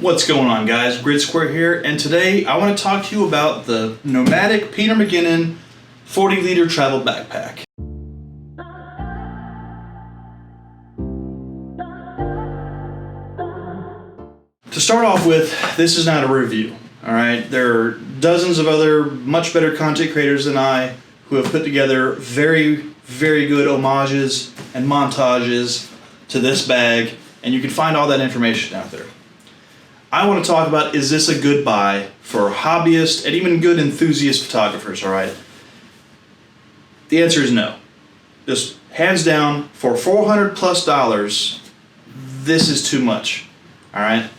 What's going on, guys? Gridsquare here, and today I want to talk to you about the Nomadic Peter McKinnon 40-liter travel backpack. To start off with, this is not a review, alright? There are dozens of other much better content creators than I who have put together very, very good homages and montages to this bag, and you can find all that information out there. I want to talk about, is this a good buy for hobbyist and even good enthusiast photographers, alright? The answer is no. Just hands down, for $400 plus, this is too much, alright?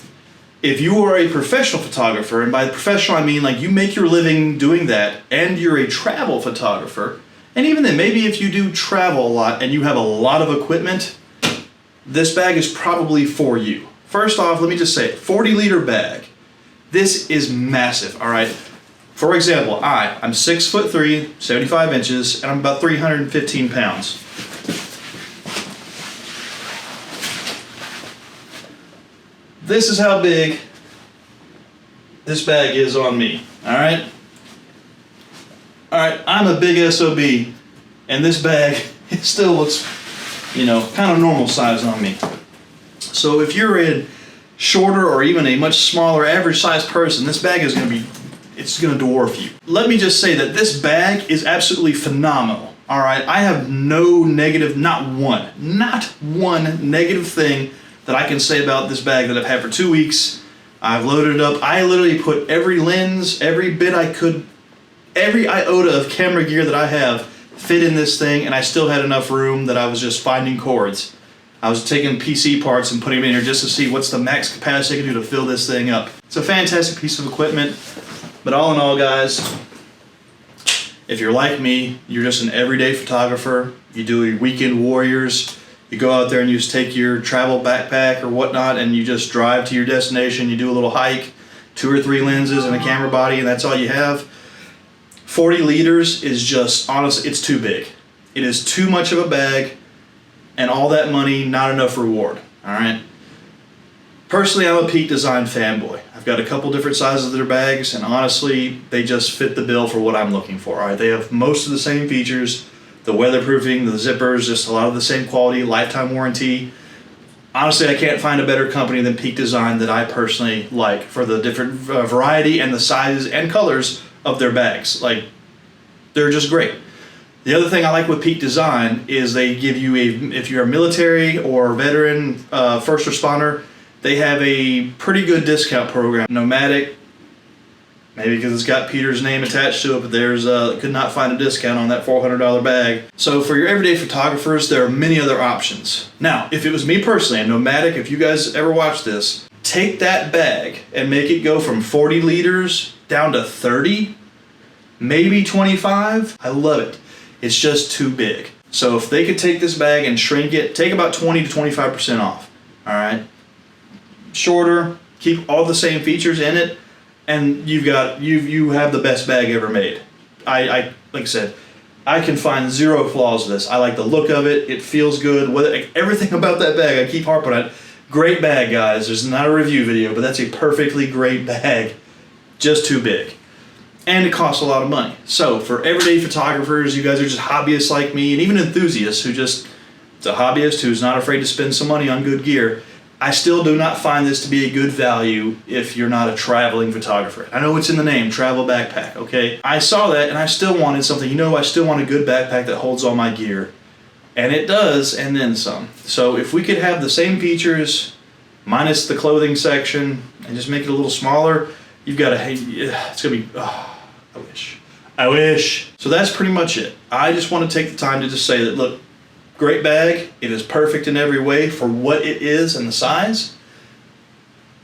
If you are a professional photographer, and by professional I mean like you make your living doing that, and you're a travel photographer, and even then, maybe if you do travel a lot and you have a lot of equipment, this bag is probably for you. First off, let me just say, 40-liter bag. This is massive, all right? For example, I'm 6'3", 75 inches, and I'm about 315 pounds. This is how big this bag is on me, all right? All right, I'm a big SOB, and this bag, it still looks, kind of normal size on me. So if you're a shorter or even a much smaller average sized person, this bag is going to dwarf you. Let me just say that this bag is absolutely phenomenal. All right, I have no negative, not one negative thing that I can say about this bag that I've had for 2 weeks. I've loaded it up. I literally put every lens, every bit I could, every iota of camera gear that I have fit in this thing, and I still had enough room that I was just finding cords. I was taking PC parts and putting them in here just to see what's the max capacity I can do to fill this thing up. It's a fantastic piece of equipment, but all in all, guys, if you're like me, you're just an everyday photographer, you do your weekend warriors, you go out there and you just take your travel backpack or whatnot and you just drive to your destination, you do a little hike, 2 or 3 lenses and a camera body, and that's all you have. 40 liters is just, honestly, it's too big. It is too much of a bag, and all that money, not enough reward, all right? Personally, I'm a Peak Design fanboy. I've got a couple different sizes of their bags, and honestly, they just fit the bill for what I'm looking for, all right? They have most of the same features, the weatherproofing, the zippers, just a lot of the same quality, lifetime warranty. Honestly, I can't find a better company than Peak Design that I personally like for the different variety and the sizes and colors of their bags. Like, they're just great. The other thing I like with Peak Design is they give you if you're a military or veteran, first responder, they have a pretty good discount program. Nomadic, maybe because it's got Peter's name attached to it, but there's could not find a discount on that $400 bag. So for your everyday photographers, there are many other options. Now, if it was me personally, and Nomadic, if you guys ever watch this, take that bag and make it go from 40 liters down to 30, maybe 25. I love it. It's just too big. So if they could take this bag and shrink it, take about 20 to 25% off, all right? Shorter, keep all the same features in it, and you have the best bag ever made. Like I said, I can find zero flaws with this. I like the look of it. It feels good. Everything about that bag, I keep harping on it. Great bag, guys. There's not a review video, but that's a perfectly great bag. Just too big. And it costs a lot of money. So for everyday photographers, you guys are just hobbyists like me, and even enthusiasts it's a hobbyist who's not afraid to spend some money on good gear, I still do not find this to be a good value if you're not a traveling photographer. I know it's in the name, travel backpack, okay? I saw that and I still wanted something, I still want a good backpack that holds all my gear. And it does, and then some. So if we could have the same features, minus the clothing section, and just make it a little smaller, you've got it's gonna be, I wish. So that's pretty much it. I just want to take the time to just say that, look, great bag. It is perfect in every way for what it is and the size.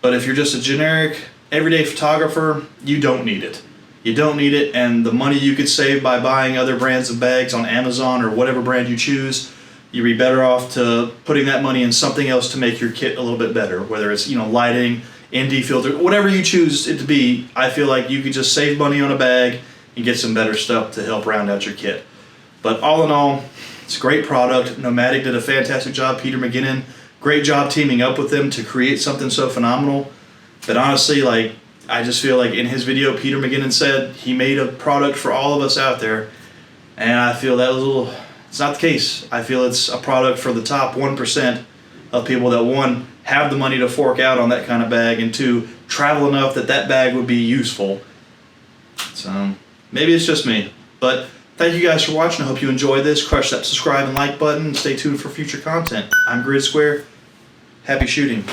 But if you're just a generic, everyday photographer, you don't need it. You don't need it, and the money you could save by buying other brands of bags on Amazon or whatever brand you choose, you'd be better off to putting that money in something else to make your kit a little bit better, whether it's, lighting, ND filter, whatever you choose it to be. I feel like you could just save money on a bag and get some better stuff to help round out your kit. But all in all, it's a great product. Nomadic did a fantastic job. Peter McKinnon, great job teaming up with them to create something so phenomenal. But honestly, like, I just feel like in his video, Peter McKinnon said he made a product for all of us out there. And I feel that was a little, it's not the case. I feel it's a product for the top 1% of people that, one, have the money to fork out on that kind of bag, and two, travel enough that that bag would be useful. So maybe it's just me. But thank you guys for watching. I hope you enjoyed this. Crush that subscribe and like button. Stay tuned for future content. I'm Gridsquare. Happy shooting.